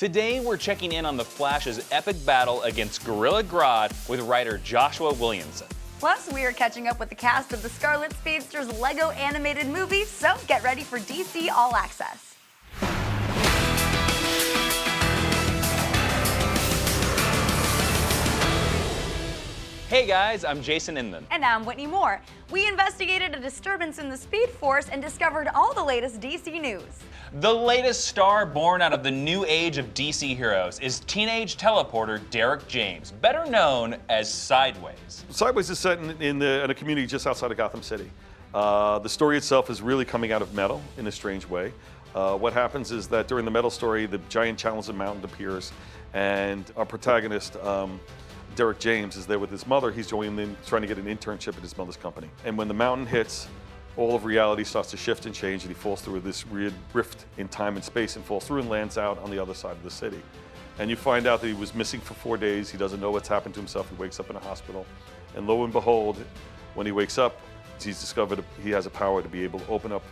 Today we're checking in on the Flash's epic battle against Gorilla Grodd with writer Joshua Williamson. Plus, we are catching up with the cast of the Scarlet Speedster's Lego animated movie, so get ready for DC All Access. Hey guys, I'm Jason Inman. And I'm Whitney Moore. We investigated a disturbance in the Speed Force and discovered all the latest DC news. The latest star born out of the new age of DC heroes is teenage teleporter Derek James, better known as Sideways. Sideways is set in a community just outside of Gotham City. The story itself is really coming out of metal in a strange way. What happens is that during the metal story, the giant Challenger Mountain appears, and our protagonist, Derek James, is there with his mother. He's trying to get an internship at his mother's company. And when the mountain hits, all of reality starts to shift and change, and he falls through this weird rift in time and space and falls through and lands out on the other side of the city. And you find out that he was missing for 4 days. He doesn't know what's happened to himself. He wakes up in a hospital. And lo and behold, when he wakes up, he's discovered he has a power to be able to open up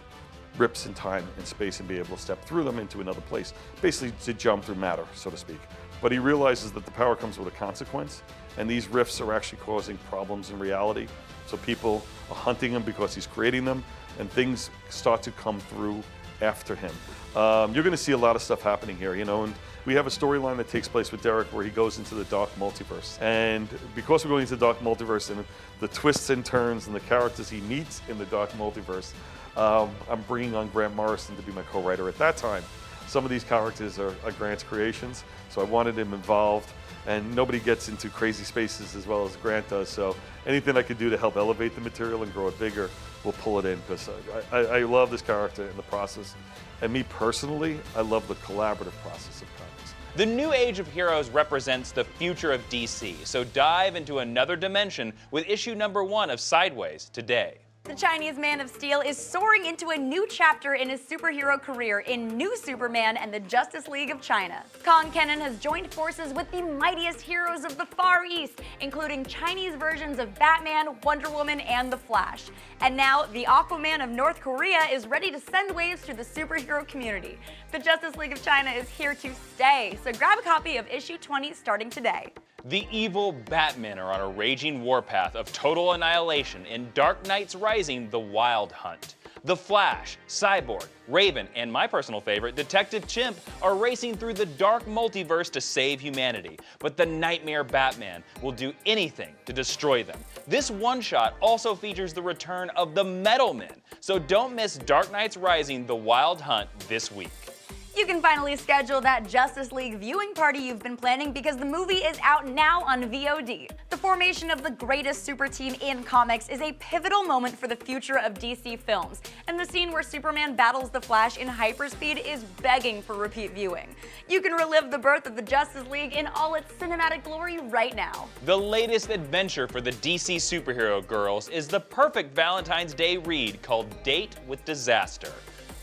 rips in time and space and be able to step through them into another place, basically to jump through matter, so to speak. But he realizes that the power comes with a consequence, and these rifts are actually causing problems in reality. So people are hunting him because he's creating them, and things start to come through after him. You're going to see a lot of stuff happening here, and we have a storyline that takes place with Derek where he goes into the dark multiverse. And because we're going into the dark multiverse and the twists and turns and the characters he meets in the dark multiverse, I'm bringing on Grant Morrison to be my co-writer at that time. Some of these characters are Grant's creations, so I wanted him involved, and nobody gets into crazy spaces as well as Grant does, so anything I could do to help elevate the material and grow it bigger, we'll pull it in, because I love this character in the process. And me personally, I love the collaborative process of comics. The new age of heroes represents the future of DC, so dive into another dimension with issue #1 of Sideways today. The Chinese Man of Steel is soaring into a new chapter in his superhero career in New Superman and the Justice League of China. Kong Kenan has joined forces with the mightiest heroes of the Far East, including Chinese versions of Batman, Wonder Woman, and The Flash. And now, the Aquaman of North Korea is ready to send waves to the superhero community. The Justice League of China is here to stay, so grab a copy of issue 20 starting today. The evil Batmen are on a raging warpath of total annihilation in Dark Knight's Rising: The Wild Hunt. The Flash, Cyborg, Raven, and my personal favorite, Detective Chimp, are racing through the dark multiverse to save humanity, but the Nightmare Batman will do anything to destroy them. This one-shot also features the return of the Metal Men, so don't miss Dark Knight's Rising: The Wild Hunt this week. You can finally schedule that Justice League viewing party you've been planning because the movie is out now on VOD. The formation of the greatest super team in comics is a pivotal moment for the future of DC films, and the scene where Superman battles the Flash in hyperspeed is begging for repeat viewing. You can relive the birth of the Justice League in all its cinematic glory right now. The latest adventure for the DC superhero girls is the perfect Valentine's Day read called Date with Disaster.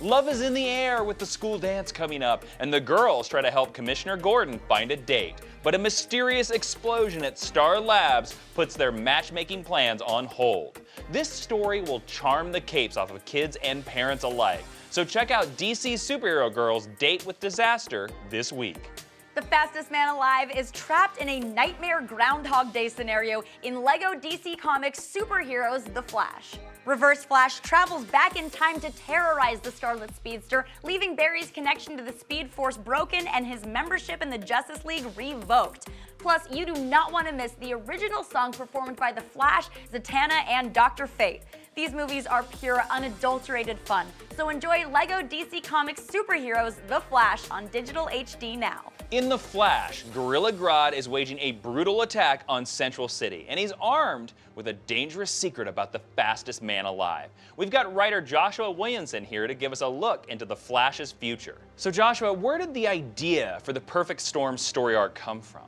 Love is in the air with the school dance coming up, and the girls try to help Commissioner Gordon find a date. But a mysterious explosion at Star Labs puts their matchmaking plans on hold. This story will charm the capes off of kids and parents alike. So check out DC Superhero Girls Date with Disaster this week. The fastest man alive is trapped in a nightmare Groundhog Day scenario in Lego DC Comics Superheroes The Flash. Reverse Flash travels back in time to terrorize the Scarlet Speedster, leaving Barry's connection to the Speed Force broken and his membership in the Justice League revoked. Plus, you do not want to miss the original song performed by The Flash, Zatanna, and Dr. Fate. These movies are pure, unadulterated fun, so enjoy Lego DC Comics Superheroes The Flash on digital HD now. In The Flash, Gorilla Grodd is waging a brutal attack on Central City, and he's armed with a dangerous secret about the fastest man alive. We've got writer Joshua Williamson here to give us a look into The Flash's future. So Joshua, where did the idea for the Perfect Storm story arc come from?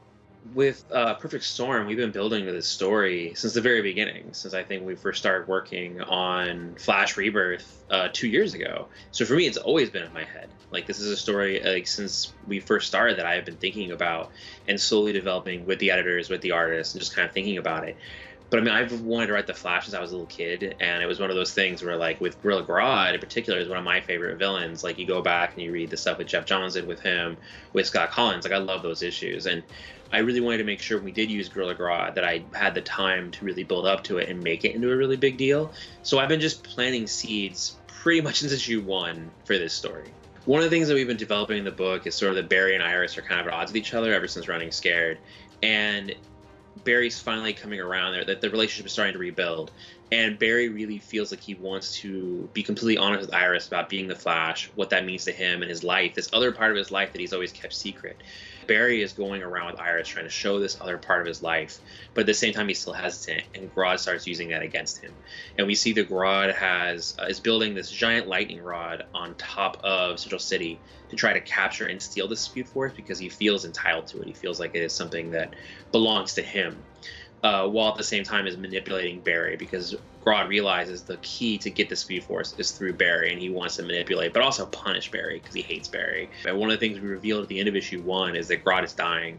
With Perfect Storm, we've been building to this story since the very beginning, since I think we first started working on Flash Rebirth 2 years ago. So for me, it's always been in my head. Like, this is a story, like, since we first started that I've been thinking about and slowly developing with the editors, with the artists, and just kind of thinking about it. But I mean, I've wanted to write the Flash since I was a little kid, and it was one of those things where, like, with Gorilla Grodd in particular, is one of my favorite villains. Like, you go back and you read the stuff with Jeff Johns did with him, with Scott Collins. Like, I love those issues, and I really wanted to make sure when we did use Gorilla Grodd that I had the time to really build up to it and make it into a really big deal. So I've been just planting seeds pretty much since issue 1 for this story. One of the things that we've been developing in the book is sort of that Barry and Iris are kind of at odds with each other ever since Running Scared, and Barry's finally coming around there, that the relationship is starting to rebuild. And Barry really feels like he wants to be completely honest with Iris about being the Flash, what that means to him and his life, this other part of his life that he's always kept secret. Barry is going around with Iris trying to show this other part of his life, but at the same time he's still hesitant, and Grodd starts using that against him. And we see that Grodd is building this giant lightning rod on top of Central City to try to capture and steal the Speed Force because he feels entitled to it. He feels like it is something that belongs to him. While at the same time is manipulating Barry, because Grodd realizes the key to get the Speed Force is through Barry, and he wants to manipulate but also punish Barry because he hates Barry. And one of the things we revealed at the end of issue 1 is that Grodd is dying,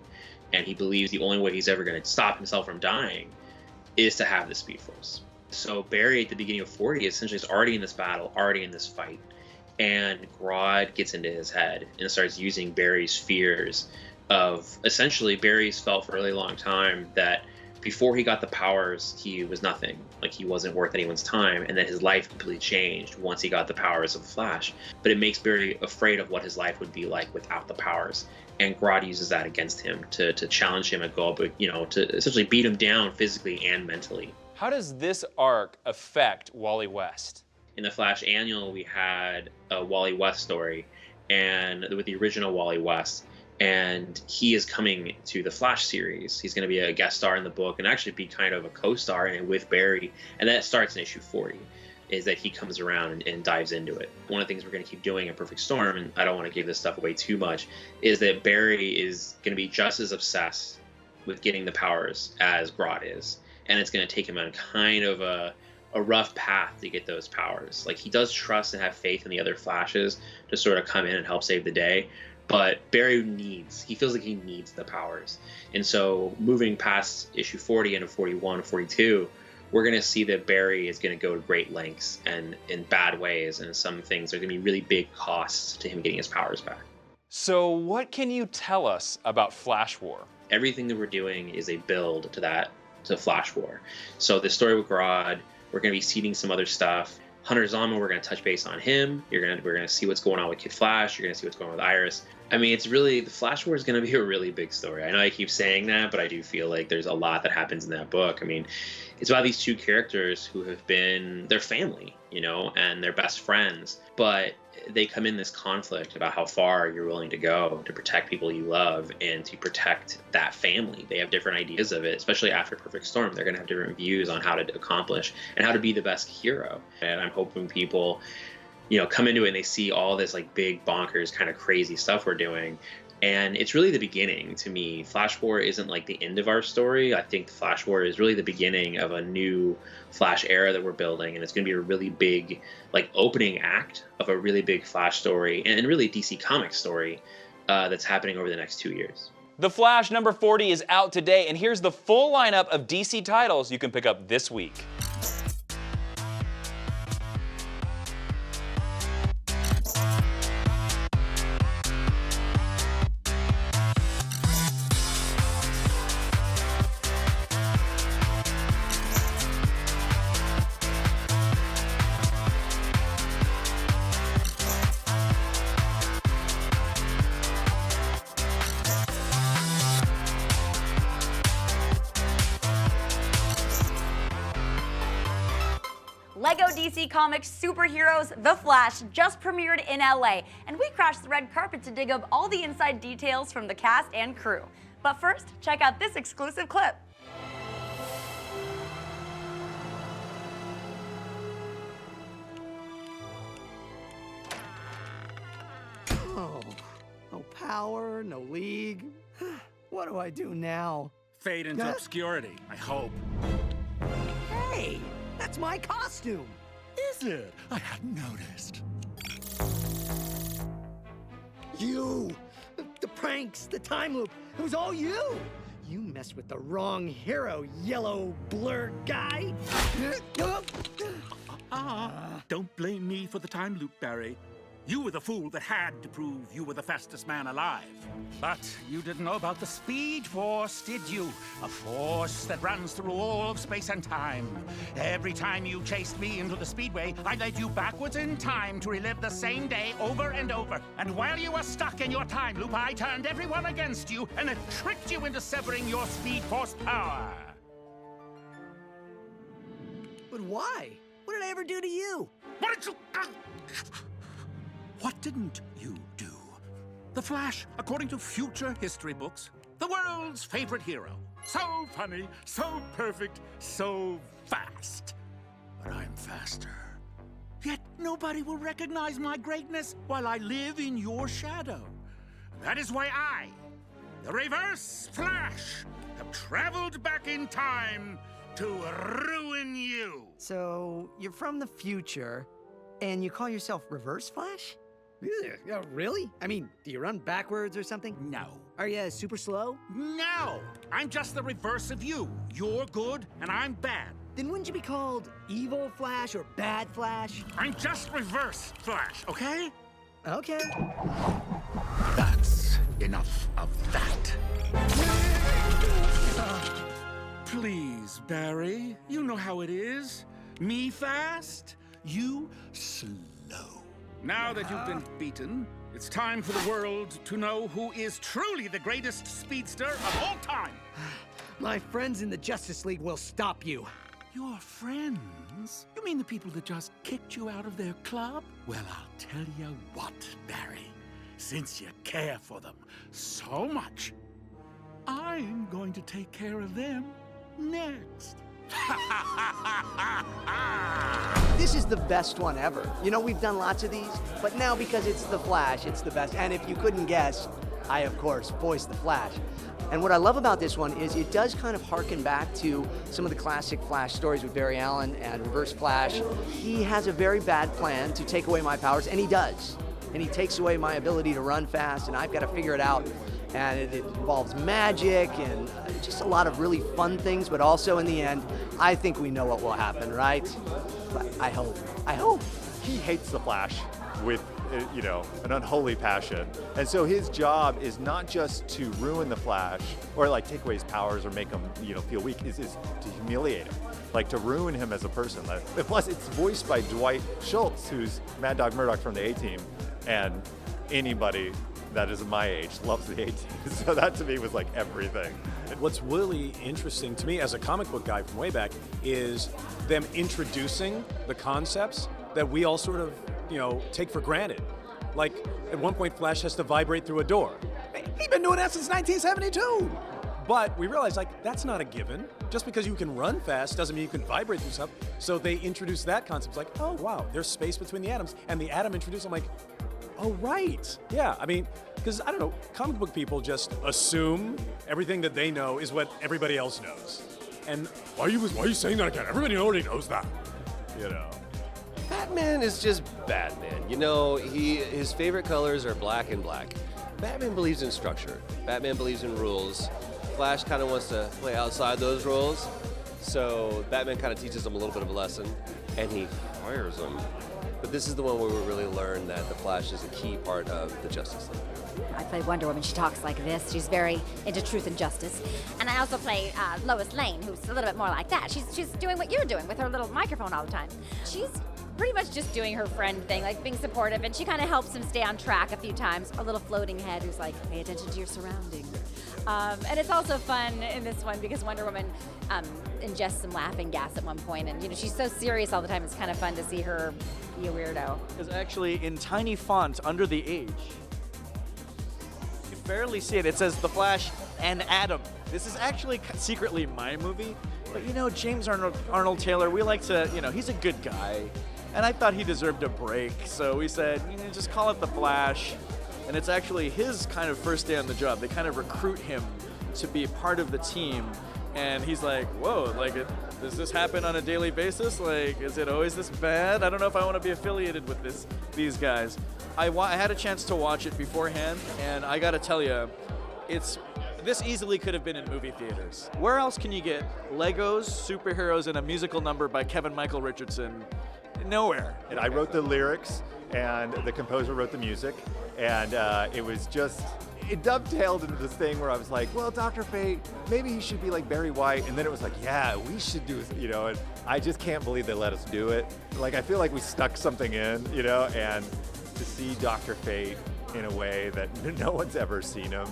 and he believes the only way he's ever going to stop himself from dying is to have the Speed Force. So Barry at the beginning of 40 essentially is already in this battle, already in this fight, and Grodd gets into his head and starts using Barry's fears of, essentially, Barry's felt for a really long time that before he got the powers, he was nothing. Like, he wasn't worth anyone's time, and then his life completely changed once he got the powers of the Flash. But it makes Barry afraid of what his life would be like without the powers, and Grodd uses that against him to challenge him and go, but to essentially beat him down physically and mentally. How does this arc affect Wally West? In the Flash Annual, we had a Wally West story, and with the original Wally West, and he is coming to the Flash series. He's going to be a guest star in the book and actually be kind of a co-star in it with Barry. And that starts in issue 40, is that he comes around and dives into it. One of the things we're going to keep doing in Perfect Storm, and I don't want to give this stuff away too much, is that Barry is going to be just as obsessed with getting the powers as Grodd is. And it's going to take him on kind of a rough path to get those powers. Like, he does trust and have faith in the other Flashes to sort of come in and help save the day. But Barry he feels like he needs the powers. And so moving past issue 40 into 41, 42, we're going to see that Barry is going to go to great lengths and in bad ways. And some things are going to be really big costs to him getting his powers back. So what can you tell us about Flash War? Everything that we're doing is a build to Flash War. So the story with Grodd, we're going to be seeding some other stuff. Hunter Zama, we're going to touch base on him. We're going to see what's going on with Kid Flash. You're going to see what's going on with Iris. I mean, it's really, the Flash War is going to be a really big story. I know I keep saying that, but I do feel like there's a lot that happens in that book. I mean, it's about these two characters who have been, their family, and they're best friends, but they come in this conflict about how far you're willing to go to protect people you love and to protect that family. They have different ideas of it, especially after Perfect Storm. They're going to have different views on how to accomplish and how to be the best hero. And I'm hoping people come into it and they see all this like big bonkers kind of crazy stuff we're doing. And it's really the beginning to me. Flash War isn't like the end of our story. I think Flash War is really the beginning of a new Flash era that we're building. And it's going to be a really big like opening act of a really big Flash story and really DC Comics story that's happening over the next 2 years. The Flash number 40 is out today, and here's the full lineup of DC titles you can pick up this week. Lego DC Comics Superheroes The Flash just premiered in LA, and we crashed the red carpet to dig up all the inside details from the cast and crew. But first, check out this exclusive clip. Oh, no power, no league. What do I do now? Fade into obscurity, I hope. Hey, that's my costume. Is it? I hadn't noticed. You, the pranks, the time loop, it was all you. You messed with the wrong hero, yellow blur guy. Don't blame me for the time loop, Barry. You were the fool that had to prove you were the fastest man alive. But you didn't know about the Speed Force, did you? A force that runs through all of space and time. Every time you chased me into the Speedway, I led you backwards in time to relive the same day over and over. And while you were stuck in your time loop, I turned everyone against you, and it tricked you into severing your Speed Force power. But why? What did I ever do to you? What did you... What didn't you do? The Flash, according to future history books, the world's favorite hero. So funny, so perfect, so fast. But I'm faster. Yet nobody will recognize my greatness while I live in your shadow. That is why I, the Reverse Flash, have traveled back in time to ruin you. So, you're from the future, and you call yourself Reverse Flash? Yeah, really? I mean, do you run backwards or something? No. Are you super slow? No! I'm just the reverse of you. You're good, and I'm bad. Then wouldn't you be called Evil Flash or Bad Flash? I'm just Reverse Flash, okay? Okay. That's enough of that. Please, Barry. You know how it is. Me fast, you slow. Now that you've been beaten, it's time for the world to know who is truly the greatest speedster of all time. My friends in the Justice League will stop you. Your friends? You mean the people that just kicked you out of their club? Well, I'll tell you what, Barry. Since you care for them so much, I'm going to take care of them next. This is the best one ever. You know, we've done lots of these, but now because it's the Flash, it's the best. And if you couldn't guess, I, of course, voiced the Flash. And what I love about this one is it does kind of harken back to some of the classic Flash stories with Barry Allen and Reverse Flash. He has a very bad plan to take away my powers, and he does. And he takes away my ability to run fast, and I've got to figure it out. And it involves magic and just a lot of really fun things, but also in the end, I think we know what will happen, right? But I hope. He hates the Flash with, an unholy passion. And so his job is not just to ruin the Flash or like take away his powers or make him, feel weak, is to humiliate him, like to ruin him as a person. Plus, it's voiced by Dwight Schultz, who's Mad Dog Murdoch from the A-Team, and anybody that is my age loves the A-Team. So that to me was like everything. What's really interesting to me as a comic book guy from way back is them introducing the concepts that we all sort of, take for granted. Like at one point Flash has to vibrate through a door. He's been doing that since 1972. But we realized that's not a given. Just because you can run fast doesn't mean you can vibrate through stuff. So they introduced that concept. It's like, oh wow, there's space between the atoms. And the atom introduced, I'm like, oh, right. Yeah, I mean, because, I don't know, comic book people just assume everything that they know is what everybody else knows. And why are you saying that again? Everybody already knows that. Batman is just Batman. His favorite colors are black and black. Batman believes in structure. Batman believes in rules. Flash kind of wants to play outside those rules. So Batman kind of teaches him a little bit of a lesson, and he fires him. But this is the one where we really learn that the Flash is a key part of the Justice League. I play Wonder Woman. She talks like this. She's very into truth and justice. And I also play Lois Lane, who's a little bit more like that. She's doing what you're doing with her little microphone all the time. She's pretty much just doing her friend thing, like being supportive, and she kind of helps him stay on track a few times. A little floating head who's like, pay attention to your surroundings. And it's also fun in this one because Wonder Woman ingests some laughing gas at one point, and she's so serious all the time. It's kind of fun to see her be a weirdo. Because actually, in tiny font under the H, you can barely see it. It says The Flash and Adam. This is actually secretly my movie, but James Arnold Taylor, we like to, he's a good guy, and I thought he deserved a break, so we said, just call it The Flash. And it's actually his kind of first day on the job. They kind of recruit him to be part of the team. And he's like, whoa, does this happen on a daily basis? Is it always this bad? I don't know if I want to be affiliated with these guys. I had a chance to watch it beforehand, and I got to tell you, it's This easily could have been in movie theaters. Where else can you get Legos, superheroes, and a musical number by Kevin Michael Richardson? Nowhere. And I wrote the lyrics, and the composer wrote the music, and it was just, it dovetailed into this thing where I was like, well, Dr. Fate, maybe he should be like Barry White, and then it was like, yeah, we should do, you know, and I just can't believe they let us do it. Like, I feel like we stuck something in, you know, and to see Dr. Fate in a way that no one's ever seen him,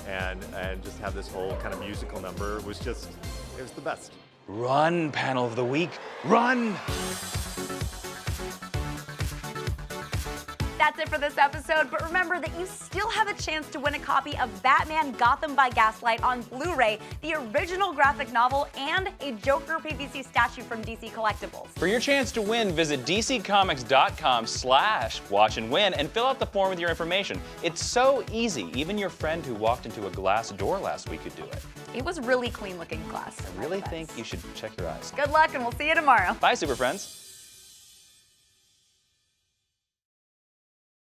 and just have this whole kind of musical number was just, it was the best. Run, panel of the week, run! That's it for this episode, but remember that you still have a chance to win a copy of Batman Gotham by Gaslight on Blu-ray, the original graphic novel, and a Joker PVC statue from DC Collectibles. For your chance to win, visit dccomics.com/watchandwin and fill out the form with your information. It's so easy. Even your friend who walked into a glass door last week could do it. It was really clean looking glass. I really think you should check your eyes. Good luck, and we'll see you tomorrow. Bye, Super Friends.